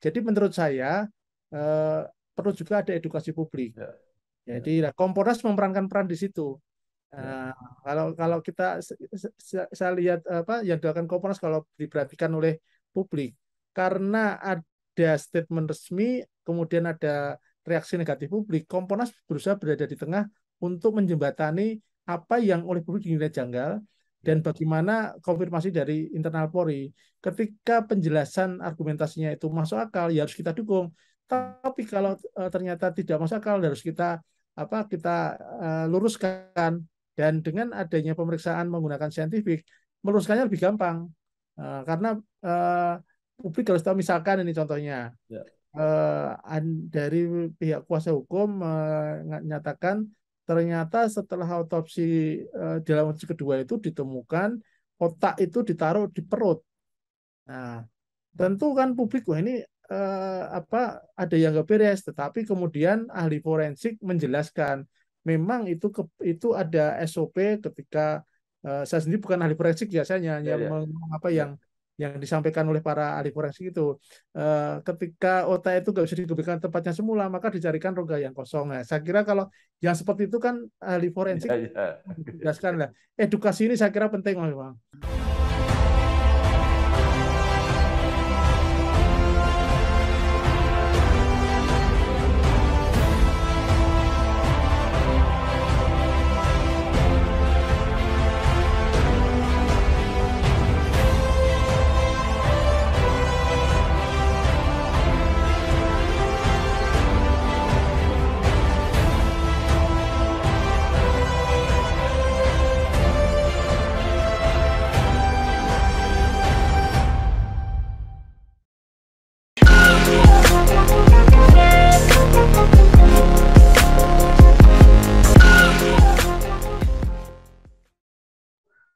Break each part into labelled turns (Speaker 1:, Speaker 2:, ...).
Speaker 1: Jadi menurut saya eh, perlu juga ada edukasi publik.
Speaker 2: Ya, ya,
Speaker 1: Jadi Kompolnas memerankan peran di situ.
Speaker 2: ya,
Speaker 1: Nah, kalau kalau kita saya lihat apa yang dilakukan Kompolnas kalau diperhatikan oleh publik, karena ada statement resmi, kemudian ada reaksi negatif publik, Kompolnas berusaha berada di tengah untuk menjembatani apa yang oleh publik dinilai janggal dan
Speaker 2: ya,
Speaker 1: bagaimana konfirmasi dari internal Polri. Ketika penjelasan argumentasinya itu masuk akal, ya harus kita dukung.
Speaker 2: hmm,
Speaker 1: Tapi kalau ternyata tidak masuk akal, harus kita luruskan. Dan dengan adanya pemeriksaan menggunakan saintifik, meluruskannya lebih gampang. Karena publik harus tahu, misalkan ini contohnya,
Speaker 2: ya,
Speaker 1: dari pihak kuasa hukum menyatakan ternyata setelah otopsi dalam otopsi kedua itu ditemukan otak itu ditaruh di perut. Nah, tentu kan publik, wah ini apa ada yang nggak beres, tetapi kemudian ahli forensik menjelaskan memang itu ada SOP ketika saya sendiri bukan ahli forensik ya, saya hanya
Speaker 2: ya, ya,
Speaker 1: apa
Speaker 2: ya.
Speaker 1: yang disampaikan oleh para ahli forensik itu. Ketika otak itu nggak bisa dikembalikan tempatnya semula, maka dicarikan rongga yang kosong. Nah, saya kira kalau yang seperti itu kan ahli forensik
Speaker 2: Ya, ya.
Speaker 1: menjelaskan lah. Edukasi ini saya kira penting, Mas Bang.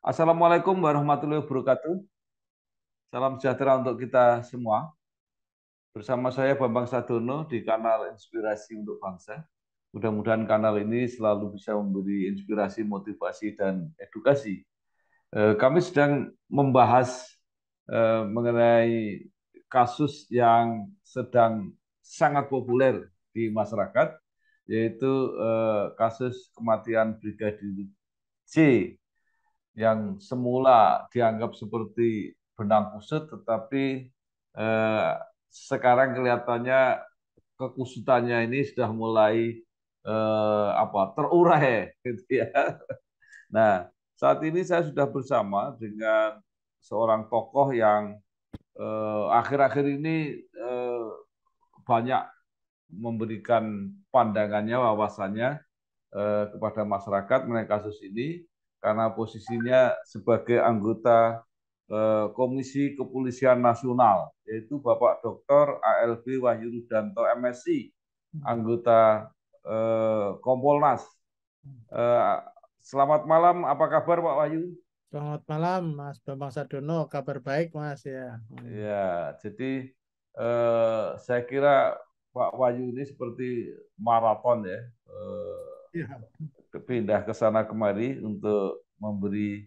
Speaker 2: Assalamualaikum warahmatullahi wabarakatuh. Salam sejahtera untuk kita semua. Bersama saya Bambang Sadono di kanal Inspirasi untuk Bangsa. Mudah-mudahan kanal ini selalu bisa memberi inspirasi, motivasi, dan edukasi. Kami sedang membahas mengenai kasus yang sedang sangat populer di masyarakat, yaitu kasus kematian Brigadir J yang semula dianggap seperti benang kusut, tetapi eh, sekarang kelihatannya kekusutannya ini sudah mulai terurai, gitu ya. Nah, saat ini saya sudah bersama dengan seorang tokoh yang akhir-akhir ini banyak memberikan pandangannya, wawasannya kepada masyarakat mengenai kasus ini karena posisinya sebagai anggota Komisi Kepolisian Nasional, yaitu Bapak Dr. ALB Wahyu Rudanto MSI, anggota Kompolnas. Eh, Selamat malam, apa kabar Pak Wahyu?
Speaker 1: Selamat malam, Mas Bambang Sadono. Kabar baik, Mas ya.
Speaker 2: Ya, jadi saya kira Pak Wahyu ini seperti maraton ya,
Speaker 1: Ya.
Speaker 2: pindah ke sana kemari untuk memberi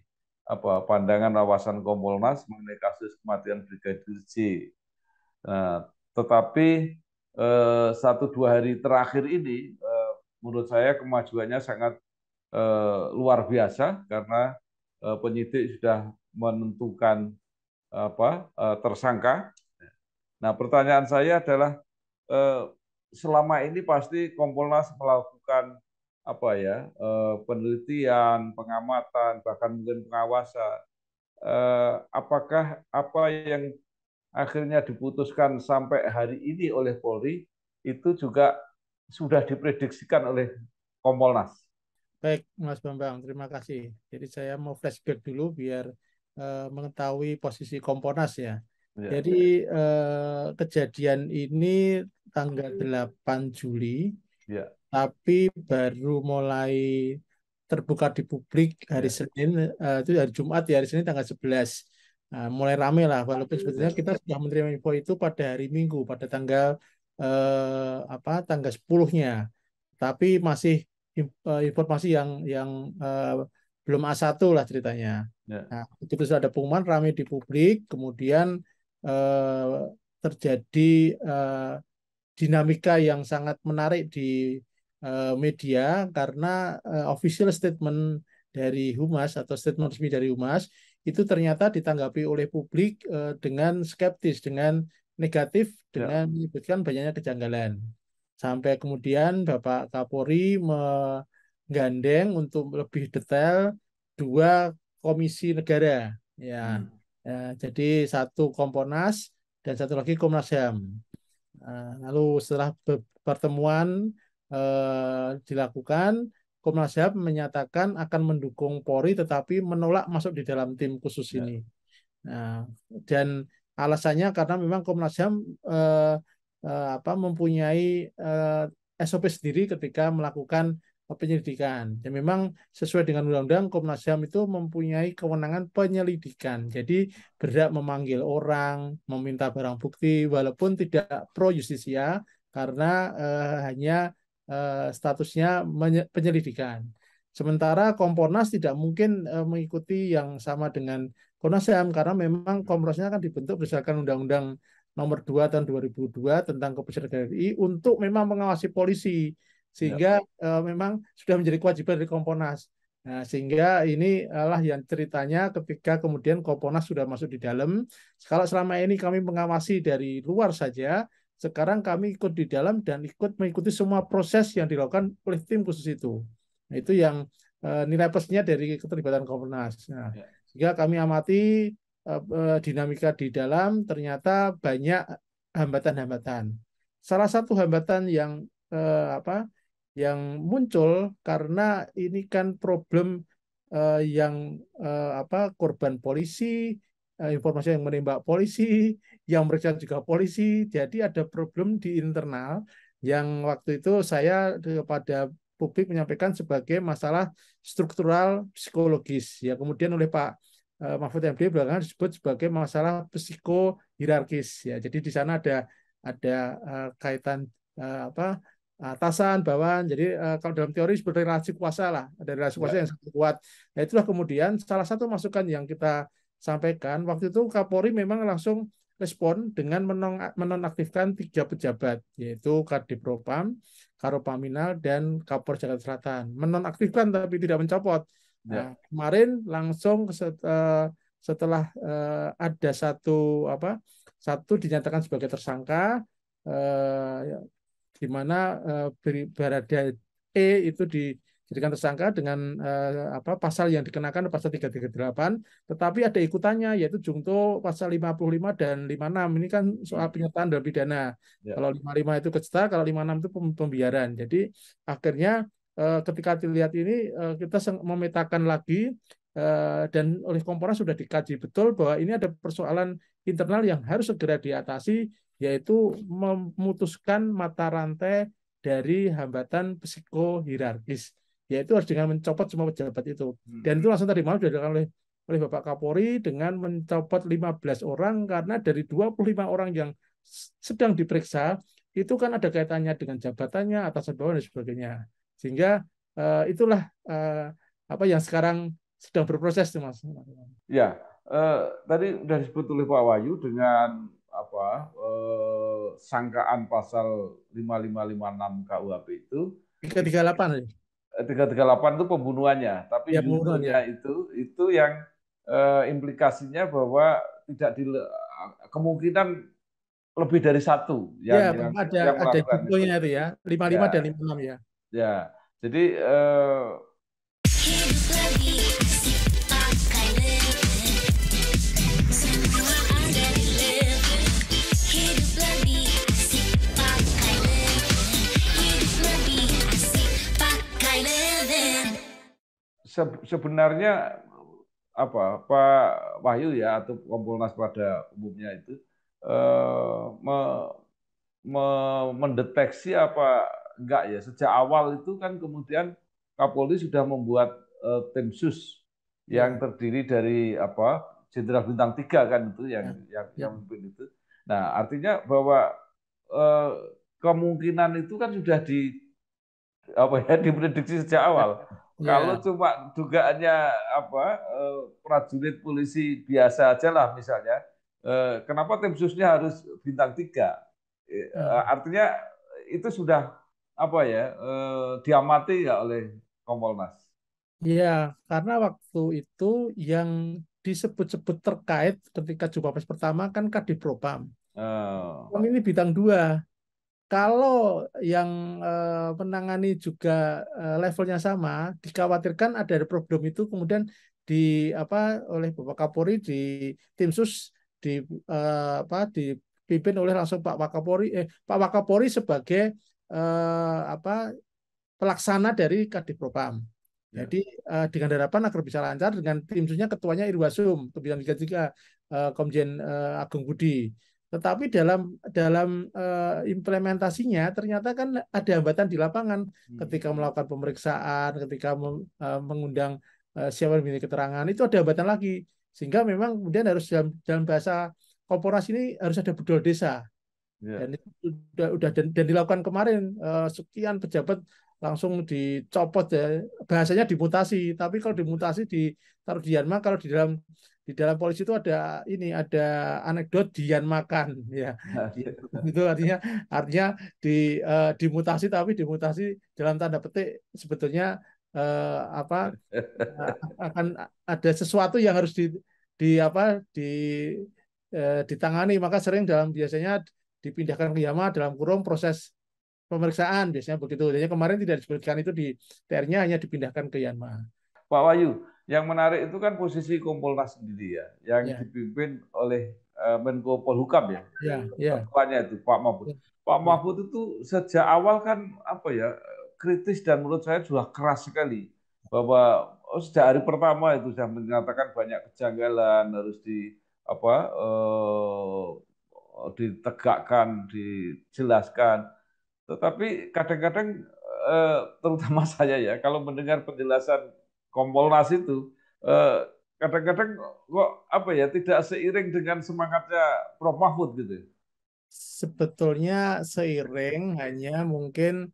Speaker 2: pandangan wawasan Kompolnas mengenai kasus kematian Brigadir J. Nah, tetapi satu dua hari terakhir ini, menurut saya kemajuannya sangat luar biasa karena penyidik sudah menentukan tersangka. Nah, pertanyaan saya adalah eh, selama ini pasti Kompolnas melakukan penelitian, pengamatan, bahkan mungkin pengawasan. Apakah apa yang akhirnya diputuskan sampai hari ini oleh Polri itu juga sudah diprediksikan oleh Kompolnas?
Speaker 1: Baik, Mas Bambang, terima kasih. Jadi saya mau flashback dulu biar mengetahui posisi Kompolnas ya.
Speaker 2: Ya,
Speaker 1: Jadi kejadian ini tanggal 8 Juli,
Speaker 2: ya,
Speaker 1: tapi baru mulai terbuka di publik hari
Speaker 2: ya,
Speaker 1: Senin, itu hari Jumat ya, hari Senin tanggal 11. Nah, mulai rame lah, walaupun sebetulnya
Speaker 2: ya,
Speaker 1: kita sudah menerima info itu pada hari Minggu, pada tanggal tanggal 10-nya. Tapi masih informasi yang eh, belum A1 lah ceritanya.
Speaker 2: ya,
Speaker 1: Nah, begitu sudah ada pengumuman rame di publik, kemudian eh, terjadi dinamika yang sangat menarik di media karena official statement dari Humas atau statement resmi dari Humas itu ternyata ditanggapi oleh publik dengan skeptis, dengan negatif,
Speaker 2: Ya.
Speaker 1: dengan menyebutkan banyaknya kejanggalan. Sampai kemudian Bapak Kapolri menggandeng untuk lebih detail dua komisi negara, ya.
Speaker 2: Hmm.
Speaker 1: Jadi satu Kompolnas dan satu lagi Komnas HAM. Lalu setelah pertemuan dilakukan, Komnas HAM menyatakan akan mendukung Polri tetapi menolak masuk di dalam tim khusus
Speaker 2: Ya.
Speaker 1: ini. Nah, dan alasannya karena memang Komnas HAM eh, mempunyai SOP sendiri ketika melakukan penyelidikan. Dan memang sesuai dengan undang-undang Komnas HAM itu mempunyai kewenangan penyelidikan. Jadi berhak memanggil orang, meminta barang bukti walaupun tidak pro justisia karena hanya statusnya penyelidikan. Sementara Kompolnas tidak mungkin mengikuti yang sama dengan Komnas HAM karena memang Komponasnya kan dibentuk berdasarkan Undang-Undang Nomor 2 tahun 2002 tentang Kepolisian Negara RI untuk memang mengawasi polisi
Speaker 2: Ya.
Speaker 1: sehingga memang sudah menjadi kewajiban dari Komponas. Nah, sehingga ini adalah yang ceritanya ketika kemudian Komponas sudah masuk di dalam. Kalau selama ini kami mengawasi dari luar saja, sekarang kami ikut di dalam dan ikut mengikuti semua proses yang dilakukan oleh tim khusus itu. Nah, itu yang nilai plusnya dari keterlibatan Komponas. Nah,
Speaker 2: Ya.
Speaker 1: jika kami amati dinamika di dalam, ternyata banyak hambatan-hambatan. Salah satu hambatan yang yang muncul karena ini kan problem yang korban polisi, informasi yang menembak polisi, yang mereka juga polisi. Jadi ada problem di internal yang waktu itu saya kepada publik menyampaikan sebagai masalah struktural psikologis. Ya kemudian oleh Pak Mahfud MD belakangan disebut sebagai masalah psikohierarkis. Ya jadi di sana ada kaitan atasan, bawahan. Jadi kalau dalam teori seperti relasi kuasa lah, ada relasi kuasa
Speaker 2: Ya.
Speaker 1: yang sangat kuat. Nah, itulah kemudian salah satu masukan yang kita sampaikan waktu itu Kapolri memang langsung respon dengan menonaktifkan 3 pejabat, yaitu Kadipropam, Karopaminal, dan Kapolres Jakarta Selatan. Menonaktifkan tapi tidak mencopot.
Speaker 2: Ya.
Speaker 1: Nah, kemarin langsung setelah ada satu dinyatakan sebagai tersangka, eh, di mana Barada E itu dijadikan tersangka dengan pasal yang dikenakan pasal 338, tetapi ada ikutannya yaitu jungto pasal 55 dan 56. Ini kan soal
Speaker 2: Hmm.
Speaker 1: penyertaan dalam pidana.
Speaker 2: Ya.
Speaker 1: Kalau 55 itu kesta, kalau 56 itu pembiaran. Jadi akhirnya ketika dilihat ini kita memetakan lagi dan oleh Kompolnas sudah dikaji betul bahwa ini ada persoalan internal yang harus segera diatasi, yaitu memutuskan mata rantai dari hambatan psikohierarkis, yaitu harus dengan mencopot semua pejabat itu.
Speaker 2: Hmm.
Speaker 1: Dan itu langsung tadi malam sudah dilakukan oleh Bapak Kapolri dengan mencopot 15 orang karena dari 25 orang yang sedang diperiksa itu kan ada kaitannya dengan jabatannya, atasan bawah dan sebagainya. Sehingga itulah apa yang sekarang sedang berproses, Mas.
Speaker 2: Ya, tadi sudah disebut oleh Pak Wahyu dengan sangkaan pasal 5556 KUHP itu
Speaker 1: 338 ya.
Speaker 2: 338 itu pembunuhannya, tapi
Speaker 1: Ya pembunuhan ya.
Speaker 2: juntonya itu yang implikasinya bahwa tidak kemungkinan lebih dari satu
Speaker 1: Ya,
Speaker 2: yang yang yang
Speaker 1: ada
Speaker 2: melakukan itu.
Speaker 1: jumlahnya itu ya, 55 dan
Speaker 2: Ya,
Speaker 1: 56 ya.
Speaker 2: ya. Jadi sebenarnya Pak Wahyu ya atau Kompolnas pada umumnya itu eh, me, mendeteksi apa enggak ya sejak awal itu kan kemudian Kapolri sudah membuat tim sus yang
Speaker 1: Ya,
Speaker 2: terdiri dari Jenderal Bintang 3 kan itu
Speaker 1: ya, ya,
Speaker 2: yang memimpin itu. Nah, artinya bahwa eh, kemungkinan itu kan sudah diprediksi sejak
Speaker 1: ya,
Speaker 2: awal. Kalau
Speaker 1: ya,
Speaker 2: cuma dugaannya prajurit polisi biasa aja lah misalnya, kenapa tim susnya harus bintang 3? Artinya itu sudah apa ya, diamati ya oleh Kompolnas.
Speaker 1: Ya, karena waktu itu yang disebut-sebut terkait ketika jumpa pers pertama kan Kadipropam.
Speaker 2: Eh,
Speaker 1: Yang ini bintang 2. Kalau yang menangani juga levelnya sama, dikhawatirkan ada problem itu kemudian di apa oleh Bapak Kapolri di tim sus di dipimpin oleh langsung Pak Wakapolri Pak Wakapolri sebagai apa pelaksana dari Kadipropam.
Speaker 2: ya.
Speaker 1: Jadi dengan harapan agar bisa lancar dengan tim susnya ketuanya Irwasum, Bidang 33 Komjen Agung Budi. Tetapi dalam implementasinya ternyata kan ada hambatan di lapangan ketika melakukan pemeriksaan, ketika mengundang siapa yang minta keterangan itu ada hambatan lagi sehingga memang kemudian harus dalam bahasa korporasi ini harus ada bedol desa
Speaker 2: Ya.
Speaker 1: dan itu dan dilakukan kemarin sekian pejabat langsung dicopot ya bahasanya dimutasi tapi kalau dimutasi ditaruh di Yanma kalau di dalam polisi itu ada anekdot Dian makan ya Dian makan itu artinya dimutasi tapi dimutasi dalam tanda petik sebetulnya apa akan ada sesuatu yang harus di apa ditangani maka sering biasanya dipindahkan ke Yama dalam kurung proses pemeriksaan biasanya begitu. Jadi kemarin tidak disebutkan itu di TR-nya hanya dipindahkan ke Yanma.
Speaker 2: Pak Wahyu, yang menarik itu kan posisi Kompolnas sendiri ya, yang
Speaker 1: Ya,
Speaker 2: dipimpin oleh Menko Polhukam ya,
Speaker 1: ya, ya,
Speaker 2: ketuanya itu Pak Mahfud.
Speaker 1: ya,
Speaker 2: Pak
Speaker 1: ya.
Speaker 2: Mahfud itu sejak awal kan apa ya, kritis dan menurut saya juga keras sekali bahwa sejak hari pertama itu sudah menyatakan banyak kejanggalan harus di apa ditegakkan, dijelaskan. Tetapi kadang-kadang terutama saya ya, kalau mendengar penjelasan Kompolnas itu, kadang-kadang kok apa ya tidak seiring dengan semangatnya Prof Mahfud gitu.
Speaker 1: Sebetulnya seiring hanya mungkin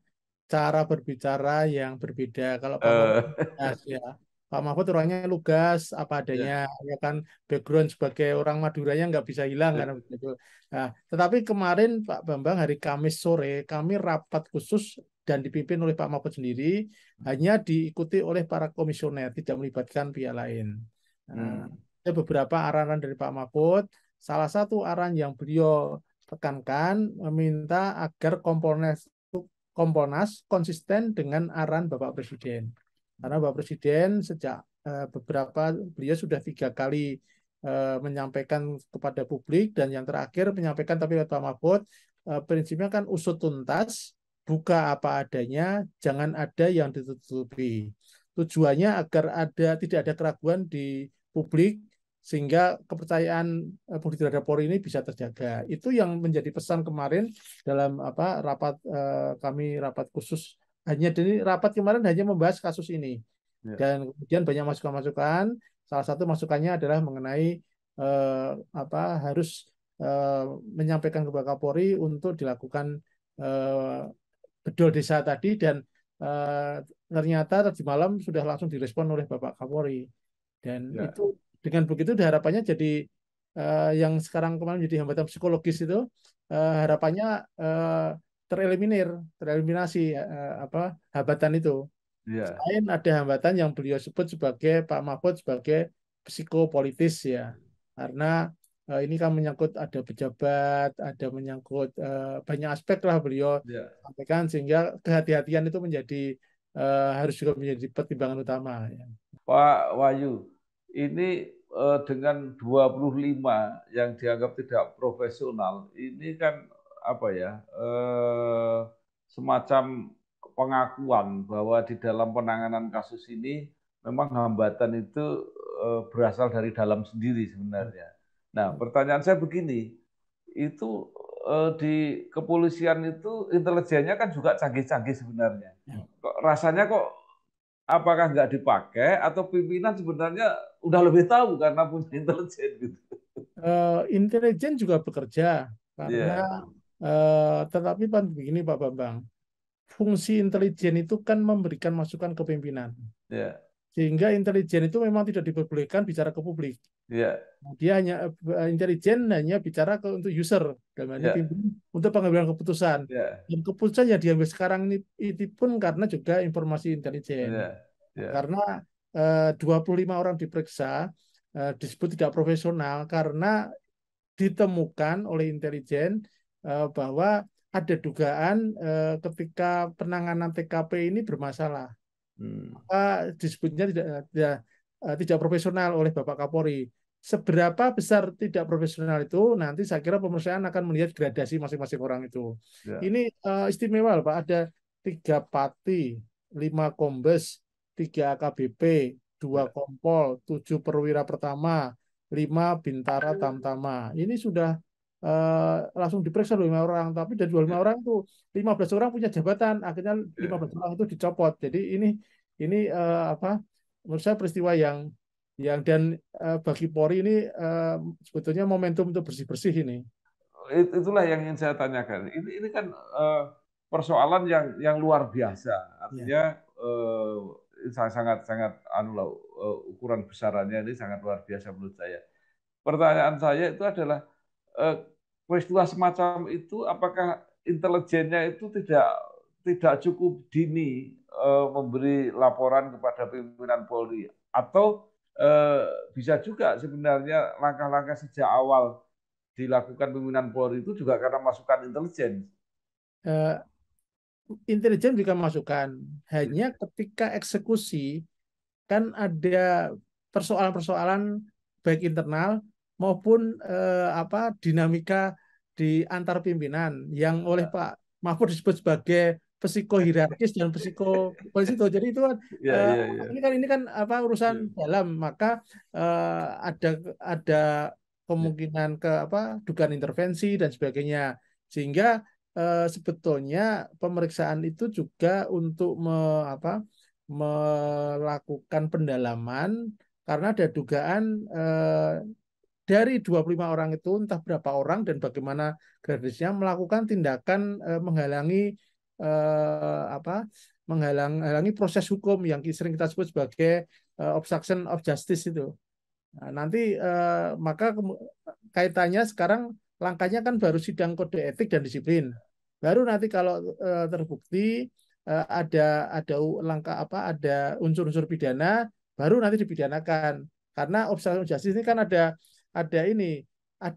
Speaker 1: cara berbicara yang berbeda. Kalau Pak Mahfud
Speaker 2: Eh,
Speaker 1: lugas ya, Pak Mahfud orangnya lugas apa adanya,
Speaker 2: ya,
Speaker 1: ya kan background sebagai orang Maduranya nggak bisa hilang
Speaker 2: ya,
Speaker 1: karena begitu. Nah, tetapi kemarin Pak Bambang hari Kamis sore kami rapat khusus dan dipimpin oleh Pak Mahfud sendiri, hanya diikuti oleh para komisioner, tidak melibatkan pihak lain. Nah,
Speaker 2: hmm,
Speaker 1: ada beberapa arahan dari Pak Mahfud. Salah satu arahan yang beliau tekankan meminta agar Kompolnas konsisten dengan arahan Bapak Presiden. Karena Bapak Presiden sejak beliau sudah 3 kali menyampaikan kepada publik dan yang terakhir menyampaikan tapi Pak Mahfud prinsipnya kan usut tuntas, buka apa adanya, jangan ada yang ditutupi. Tujuannya agar tidak ada keraguan di publik sehingga kepercayaan publik terhadap Polri ini bisa terjaga. Itu yang menjadi pesan kemarin dalam kami rapat khusus jadi rapat kemarin hanya membahas kasus ini
Speaker 2: ya,
Speaker 1: dan kemudian banyak masukan-masukan. Salah satu masukannya adalah mengenai harus menyampaikan ke Bapak Kapolri untuk dilakukan eh, bedol desa tadi dan ternyata tadi malam sudah langsung direspon oleh Bapak Kapolri dan
Speaker 2: ya,
Speaker 1: itu dengan begitu harapannya jadi yang sekarang kemarin menjadi hambatan psikologis itu harapannya tereliminasi hambatan itu.
Speaker 2: ya,
Speaker 1: Selain ada hambatan yang beliau sebut sebagai Pak Mahfud sebagai psikopolitis ya, karena ini kan menyangkut ada pejabat, ada menyangkut banyak aspek lah beliau
Speaker 2: ya.
Speaker 1: sampaikan sehingga kehati-hatian itu harus juga menjadi pertimbangan utama. Ya.
Speaker 2: Pak Wahyu, ini dengan 25 yang dianggap tidak profesional, ini kan apa ya, semacam pengakuan bahwa di dalam penanganan kasus ini memang hambatan itu berasal dari dalam sendiri sebenarnya. Nah, pertanyaan saya begini, itu di kepolisian itu intelijennya kan juga canggih-canggih sebenarnya.
Speaker 1: Ya.
Speaker 2: Kok rasanya kok apakah nggak dipakai atau pimpinan sebenarnya udah lebih tahu karena punya intelijen gitu.
Speaker 1: Intelijen juga bekerja karena
Speaker 2: Iya,
Speaker 1: tetapi kan begini Pak Bambang, fungsi intelijen itu kan memberikan masukan ke pimpinan.
Speaker 2: iya,
Speaker 1: sehingga intelijen itu memang tidak diperbolehkan bicara ke publik.
Speaker 2: Ya.
Speaker 1: Dia hanya intelijen hanya bicara untuk user, dalam hal ini pimpinan untuk pengambilan keputusan. Dan keputusan yang diambil sekarang ini pun karena juga informasi intelijen. Karena 25 orang diperiksa disebut tidak profesional karena ditemukan oleh intelijen bahwa ada dugaan ketika penanganan TKP ini bermasalah. Maka disebutnya tidak profesional oleh Bapak Kapolri. Seberapa besar tidak profesional itu nanti saya kira pemeriksaan akan melihat gradasi masing-masing orang itu. Ini istimewa Pak, ada 3 Pati, 5 Kombes, 3 AKBP, 2 Kompol, 7 Perwira Pertama, 5 Bintara Tamtama. Ini sudah langsung diperiksa 5 orang, tapi dari 25 orang itu 15 orang punya jabatan, akhirnya 15 orang itu dicopot. Jadi ini menurut saya peristiwa yang dan bagi Polri ini sebetulnya momentum untuk bersih-bersih ini.
Speaker 2: Itulah yang ingin saya tanyakan. Ini kan persoalan yang luar biasa. Artinya sangat ukuran besarannya ini sangat luar biasa menurut saya. Pertanyaan saya itu adalah peristiwa semacam itu apakah intelijennya itu tidak cukup dini memberi laporan kepada pimpinan Polri, atau bisa juga sebenarnya langkah-langkah sejak awal dilakukan pimpinan Polri itu juga karena masukan intelijen.
Speaker 1: Intelijen juga masukan, hanya ketika eksekusi kan ada persoalan-persoalan baik internal maupun dinamika di antar pimpinan yang oleh Pak Mahfud disebut sebagai psikohierarkis dan psikopolisi. Jadi itu kan ini kan urusan dalam, maka ada kemungkinan dugaan intervensi dan sebagainya, sehingga sebetulnya pemeriksaan itu juga untuk melakukan pendalaman karena ada dugaan dari 25 orang itu entah berapa orang dan bagaimana gradasinya melakukan tindakan menghalangi proses hukum yang sering kita sebut sebagai obstruction of justice itu. Nah, nanti maka kaitannya sekarang langkahnya kan baru sidang kode etik dan disiplin. Baru nanti kalau terbukti ada langkah ada unsur-unsur pidana, baru nanti dipidanakan. Karena obstruction of justice ini kan ada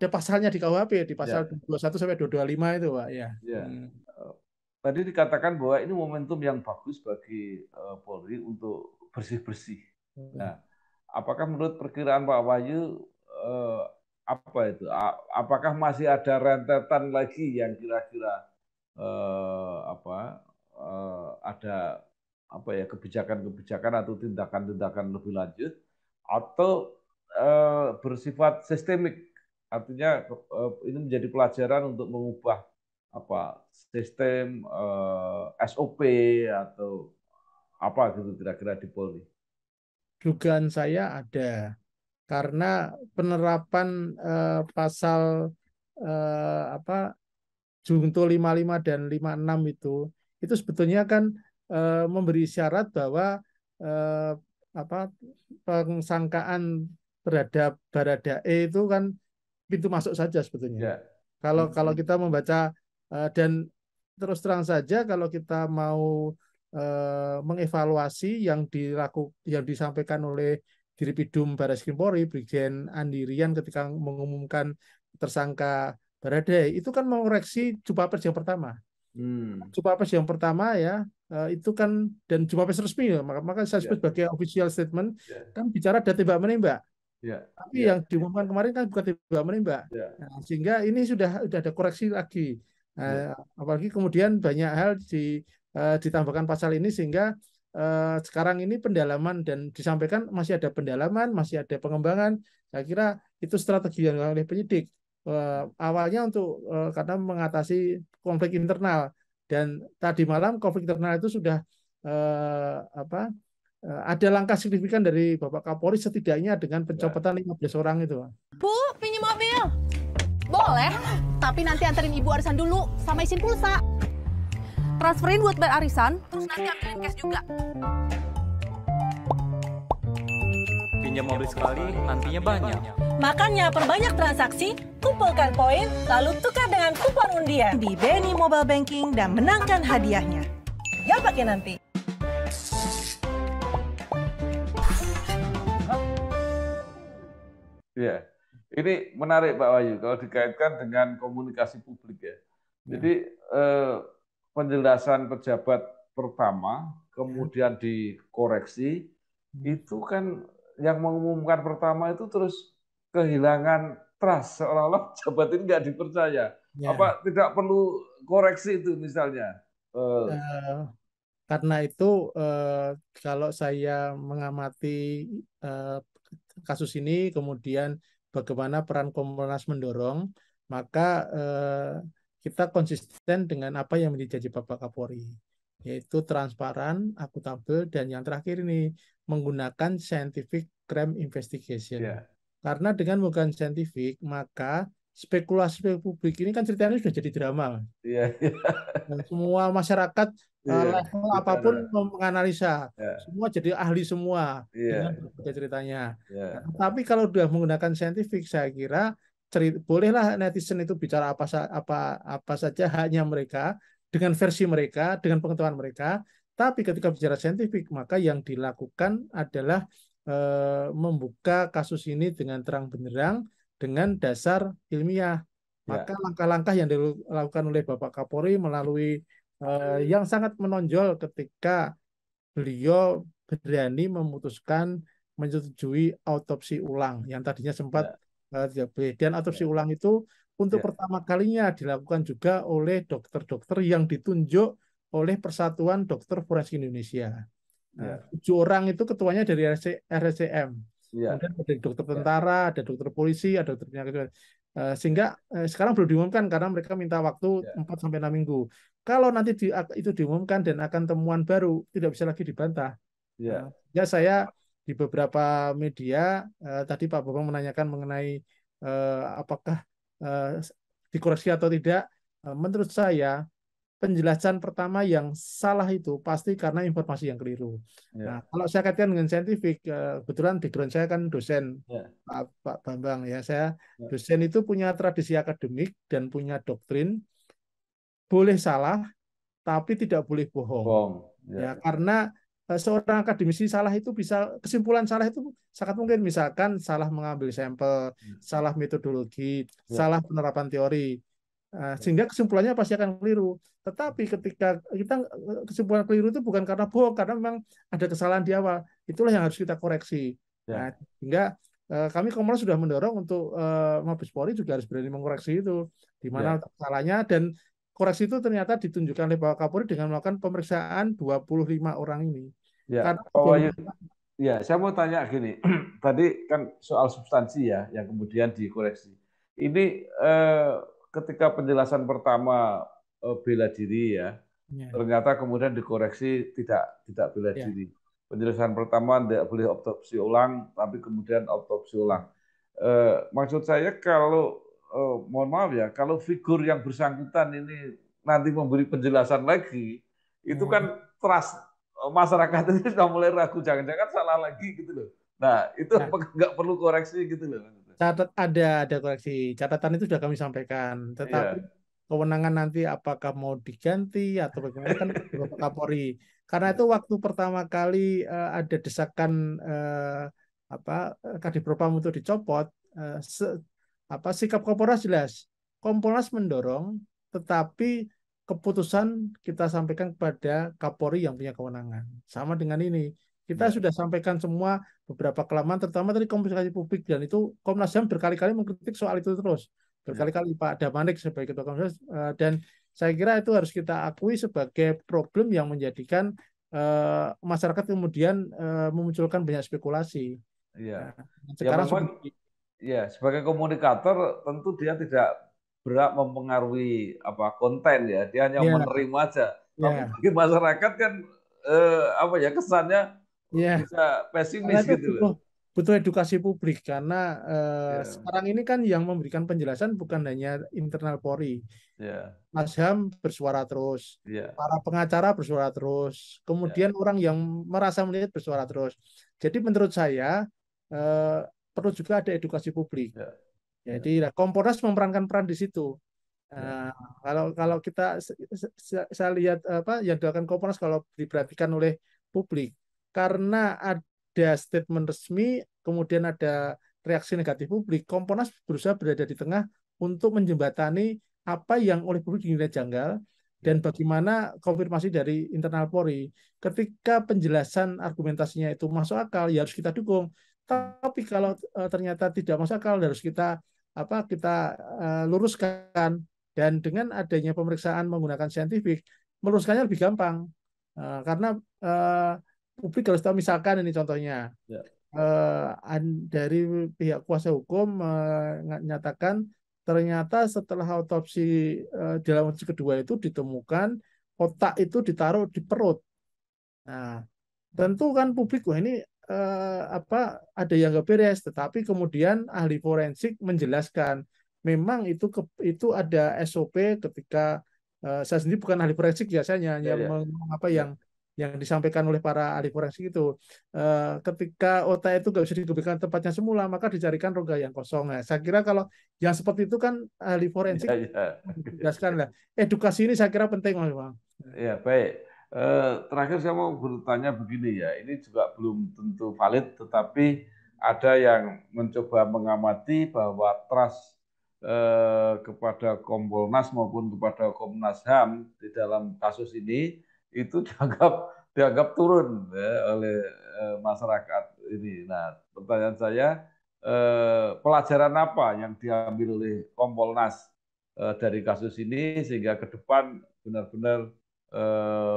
Speaker 1: pasalnya di KUHP di pasal 21 sampai 225 itu, Pak, ya.
Speaker 2: Tadi dikatakan bahwa ini momentum yang bagus bagi Polri untuk bersih-bersih. Nah, apakah menurut perkiraan Pak Wahyu apakah masih ada rentetan lagi yang kira-kira ada kebijakan atau tindakan lebih lanjut atau bersifat sistemik, artinya ini menjadi pelajaran untuk mengubah sistem SOP atau apa gitu kira-kira di Polri?
Speaker 1: Dugaan saya ada, karena penerapan pasal Junto 55 dan 56 itu sebetulnya kan memberi syarat bahwa pengsangkaan terhadap Baradae itu kan pintu masuk saja sebetulnya. Kalau kita membaca dan terus terang saja kalau kita mau mengevaluasi yang disampaikan oleh Diripidum Barreskrim Polri Brigjen Andi Rian ketika mengumumkan tersangka Baradae itu kan mengoreksi jumpa pers yang pertama. Jumpa pers yang pertama ya itu kan, dan jumpa pers resmi ya, maka saya sebut sebagai official statement kan bicara ada tembak menembak. Tapi yang diumumkan kemarin kan bukan tembak menembak. Nah, sehingga ini sudah ada koreksi lagi. Apalagi kemudian banyak hal ditambahkan pasal ini sehingga sekarang ini pendalaman dan disampaikan masih ada pendalaman, masih ada pengembangan. Saya kira itu strategi yang oleh penyidik. Awalnya untuk karena mengatasi konflik internal, dan tadi malam konflik internal itu sudah ada langkah signifikan dari Bapak Kapolri setidaknya dengan pencopotan 15 orang itu.
Speaker 3: Bu, pinjam mobil? Boleh, tapi nanti anterin ibu arisan dulu sama isin pulsa. Transferin buat bayar arisan, terus nanti ambilin cash juga.
Speaker 4: Pinjam mobil sekali, nantinya banyak.
Speaker 5: Makanya perbanyak transaksi, kumpulkan poin, lalu tukar dengan kupon undian di BNI Mobile Banking dan menangkan hadiahnya. Gak pakai nanti.
Speaker 2: Ya, ini menarik Pak Wahyu kalau dikaitkan dengan komunikasi publik ya. Jadi penjelasan pejabat pertama, kemudian dikoreksi, itu kan yang mengumumkan pertama itu terus kehilangan trust, seolah-olah pejabat ini nggak dipercaya. Apa tidak perlu koreksi itu misalnya?
Speaker 1: Karena itu kalau saya mengamati kasus ini, kemudian bagaimana peran Kompolnas mendorong, maka kita konsisten dengan apa yang menjadi janji Bapak Kapolri, yaitu transparan, akuntabel, dan yang terakhir ini menggunakan scientific crime investigation. Karena dengan menggunakan scientific, maka spekulasi publik ini kan ceritanya sudah jadi drama. Dan semua masyarakat level apapun menganalisa, semua jadi ahli semua dengan berbagai ceritanya. Tapi kalau sudah menggunakan scientific, saya kira bolehlah netizen itu bicara apa saja haknya mereka dengan versi mereka, dengan pengetahuan mereka. Tapi ketika bicara scientific, maka yang dilakukan adalah membuka kasus ini dengan terang benderang dengan dasar ilmiah. Maka langkah-langkah yang dilakukan oleh Bapak Kapolri melalui yang sangat menonjol ketika beliau berani memutuskan menyetujui autopsi ulang yang tadinya sempat dan autopsi ulang itu untuk pertama kalinya dilakukan juga oleh dokter-dokter yang ditunjuk oleh Persatuan Dokter Forensik Indonesia. 7 orang itu ketuanya dari RSCM. Kemudian ada dokter tentara, ada dokter polisi, ada dokter penyakit. Sehingga sekarang belum diumumkan karena mereka minta waktu 4-6 minggu. Kalau nanti itu diumumkan dan akan temuan baru, tidak bisa lagi dibantah. Ya saya di beberapa media tadi Pak Bambang menanyakan mengenai apakah dikoreksi atau tidak. Menurut saya penjelasan pertama yang salah itu pasti karena informasi yang keliru. Nah, kalau saya kaitkan dengan saintifik, kebetulan background saya kan dosen, Pak Bambang ya. Saya dosen itu punya tradisi akademik dan punya doktrin boleh salah, tapi tidak boleh bohong. Ya, karena seorang akademisi salah itu bisa, kesimpulan salah itu sangat mungkin, misalkan salah mengambil sampel, salah metodologi, salah penerapan teori. Sehingga kesimpulannya pasti akan keliru. Tetapi ketika kita kesimpulan keliru itu bukan karena bohong, karena memang ada kesalahan di awal. Itulah yang harus kita koreksi. Nah, sehingga kami Kompolnas sudah mendorong untuk Mabes Polri juga harus berani mengoreksi itu, di mana kesalahannya, dan koreksi itu ternyata ditunjukkan oleh Bapak Kapolri dengan melakukan pemeriksaan 25 orang ini. Karena
Speaker 2: saya mau tanya gini, tadi kan soal substansi ya yang kemudian dikoreksi. Ini ketika penjelasan pertama bela diri ternyata kemudian dikoreksi tidak bela diri. Penjelasan pertama tidak boleh autopsi ulang, tapi kemudian autopsi ulang. Maksud saya kalau mohon maaf ya, kalau figur yang bersangkutan ini nanti memberi penjelasan lagi, itu kan trust masyarakat itu sudah mulai ragu, jangan-jangan salah lagi gitu loh. Nah itu nggak perlu koreksi gitu loh.
Speaker 1: Ada koreksi. Catatan itu sudah kami sampaikan. Tetapi kewenangan nanti apakah mau diganti atau bagaimana kan Bapak Kapolri. Karena itu waktu pertama kali ada desakan Kadif Propam untuk dicopot, sikap Kompolnas jelas. Kompolnas mendorong, tetapi keputusan kita sampaikan kepada Kapolri yang punya kewenangan. Sama dengan ini. Kita sudah sampaikan semua beberapa kelemahan, terutama dari komunikasi publik, dan itu Komnas HAM berkali-kali mengkritik soal itu terus. Berkali-kali Pak Damanik sebagai Ketua Komnas, dan saya kira itu harus kita akui sebagai problem yang menjadikan masyarakat kemudian memunculkan banyak spekulasi.
Speaker 2: Sekarang sebagai komunikator tentu dia tidak berhak mempengaruhi konten ya, dia hanya menerima aja. Tapi bagi masyarakat kan kesannya bisa pesimis gitu loh.
Speaker 1: Butuh edukasi publik karena sekarang ini kan yang memberikan penjelasan bukan hanya internal Polri. Mas HAM bersuara terus, para pengacara bersuara terus, kemudian orang yang merasa melihat bersuara terus. Jadi menurut saya eh, perlu juga ada edukasi publik.
Speaker 2: Ya, ya,
Speaker 1: Jadi Kompolnas memerankan peran di situ.
Speaker 2: ya,
Speaker 1: Nah, kalau kita saya lihat apa yang dilakukan Kompolnas kalau diperhatikan oleh publik, karena ada statement resmi, kemudian ada reaksi negatif publik, Kompolnas berusaha berada di tengah untuk menjembatani apa yang oleh publik dinilai janggal dan
Speaker 2: ya,
Speaker 1: bagaimana konfirmasi dari internal Polri. Ketika penjelasan argumentasinya itu masuk akal, ya harus kita dukung. Tapi kalau ternyata tidak masuk akal, harus kita luruskan. Dan dengan adanya pemeriksaan menggunakan saintifik, meluruskannya lebih gampang. Karena publik harus tahu, misalkan ini contohnya,
Speaker 2: ya,
Speaker 1: dari pihak kuasa hukum menyatakan ternyata setelah otopsi dalam otopsi kedua itu ditemukan otak itu ditaruh di perut. Nah, tentu kan publik, wah ini ada yang nggak beres, tetapi kemudian ahli forensik menjelaskan memang itu ada SOP ketika saya sendiri bukan ahli forensik ya, saya hanya
Speaker 2: ya, ya,
Speaker 1: apa
Speaker 2: ya,
Speaker 1: yang disampaikan oleh para ahli forensik itu. Ketika otak itu nggak bisa dikembalikan tempatnya semula, maka dicarikan rongga yang kosong. Nah, saya kira kalau yang seperti itu kan ahli forensik
Speaker 2: ya, ya.
Speaker 1: menjelaskan lah. Edukasi ini saya kira penting, Mas Bang.
Speaker 2: Ya, baik. Terakhir saya mau bertanya begini ya, ini juga belum tentu valid, tetapi ada yang mencoba mengamati bahwa trust kepada Kompolnas maupun kepada Komnas HAM di dalam kasus ini itu dianggap turun ya, oleh masyarakat ini. Nah, pertanyaan saya, pelajaran apa yang diambil oleh Kompolnas dari kasus ini sehingga ke depan benar-benar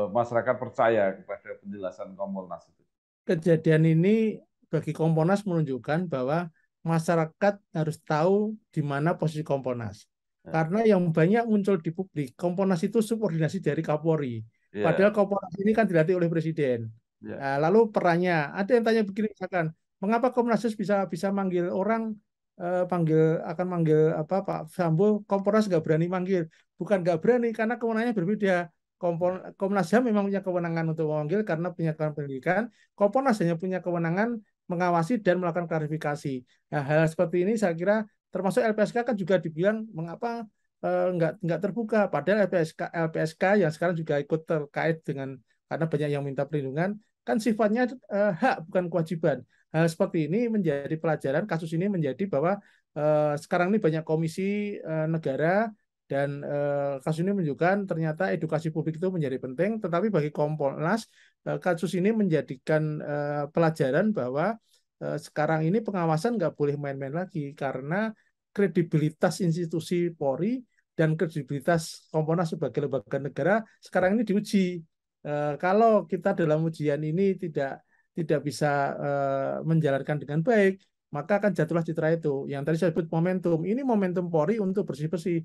Speaker 2: masyarakat percaya kepada penjelasan Kompolnas itu.
Speaker 1: Kejadian ini bagi Kompolnas menunjukkan bahwa masyarakat harus tahu di mana posisi Kompolnas.
Speaker 2: Ya,
Speaker 1: Karena yang banyak muncul di publik, Kompolnas itu subordinasi dari Kapolri.
Speaker 2: ya,
Speaker 1: Padahal Kompolnas ini kan dilatih oleh Presiden.
Speaker 2: ya,
Speaker 1: Nah, lalu perannya, ada yang tanya begini misalkan, mengapa Komnas bisa manggil orang, akan manggil apa Pak Sambo, Kompolnas nggak berani manggil. Bukan nggak berani, karena kewenangannya berbeda. Komnas HAM memang punya kewenangan untuk memanggil karena punya kewenangan pendidikan. Kompolnas hanya punya kewenangan mengawasi dan melakukan klarifikasi. Nah, hal seperti ini saya kira termasuk LPSK kan juga dibilang mengapa nggak terbuka. Padahal LPSK yang sekarang juga ikut terkait dengan karena banyak yang minta perlindungan kan sifatnya hak bukan kewajiban. Hal seperti ini menjadi pelajaran, kasus ini menjadi bahwa sekarang ini banyak komisi negara dan kasus ini menunjukkan ternyata edukasi publik itu menjadi penting, tetapi bagi Kompolnas kasus ini menjadikan pelajaran bahwa sekarang ini pengawasan nggak boleh main-main lagi karena kredibilitas institusi Polri dan kredibilitas Kompolnas sebagai lembaga negara sekarang ini diuji. Kalau kita dalam ujian ini tidak bisa menjalankan dengan baik, maka akan jatuhlah citra itu. Yang tadi saya sebut momentum. Ini momentum Polri untuk bersih-bersih.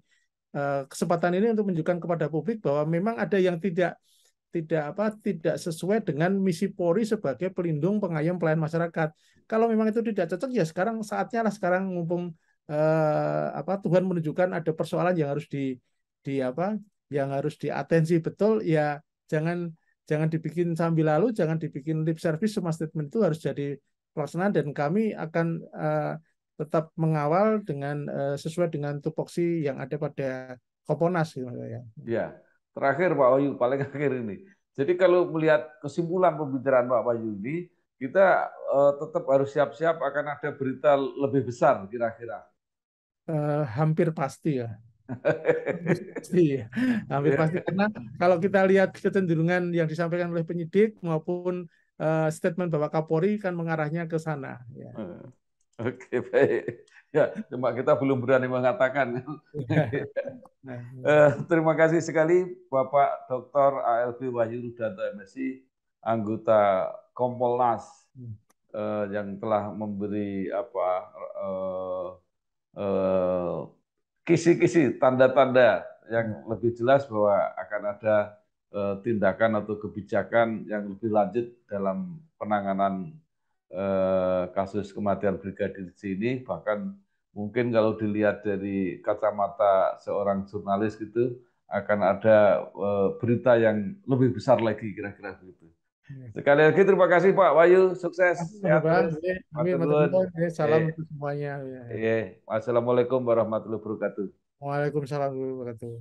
Speaker 1: Kesempatan ini untuk menunjukkan kepada publik bahwa memang ada yang tidak sesuai dengan misi Polri sebagai pelindung, pengayom, pelayan masyarakat. Kalau memang itu tidak cocok, ya sekarang mumpung Tuhan menunjukkan ada persoalan yang harus di apa yang harus diatensi betul, ya jangan jangan dibikin sambil lalu, jangan dibikin lip service, semua statement itu harus jadi pelaksanaan dan kami akan tetap mengawal dengan sesuai dengan tupoksi yang ada pada Kompolnas gitu, ya.
Speaker 2: ya. Terakhir Pak Wahyu, paling akhir ini. Jadi kalau melihat kesimpulan pembicaraan Pak Wahyu ini, kita tetap harus siap-siap akan ada berita lebih besar kira-kira.
Speaker 1: Hampir pasti ya. Iya, hampir
Speaker 2: Ya.
Speaker 1: pasti karena kalau kita lihat kecenderungan yang disampaikan oleh penyidik maupun statement Bapak Kapolri kan mengarahnya ke sana. Ya.
Speaker 2: Oke, baik. Ya, cuma kita belum berani mengatakan.
Speaker 1: Nah,
Speaker 2: Terima kasih sekali Bapak Dr. ALB Wahyu Rudanto MSI, anggota Kompolnas yang telah memberi kisi-kisi tanda-tanda yang lebih jelas bahwa akan ada tindakan atau kebijakan yang lebih lanjut dalam penanganan kasus kematian Brigadir J ini. Bahkan mungkin kalau dilihat dari kacamata seorang jurnalis gitu, akan ada berita yang lebih besar lagi kira-kira begitu. Sekali lagi terima kasih Pak Wahyu, sukses, sehat
Speaker 1: Bang.
Speaker 2: terus.
Speaker 1: Amin,
Speaker 2: Matur
Speaker 1: matur
Speaker 2: nuwun.
Speaker 1: nuwun. Salam
Speaker 2: Eh,
Speaker 1: untuk semuanya. Ya.
Speaker 2: Wassalamualaikum warahmatullahi wabarakatuh.
Speaker 1: Waalaikumsalam warahmatullahi wabarakatuh.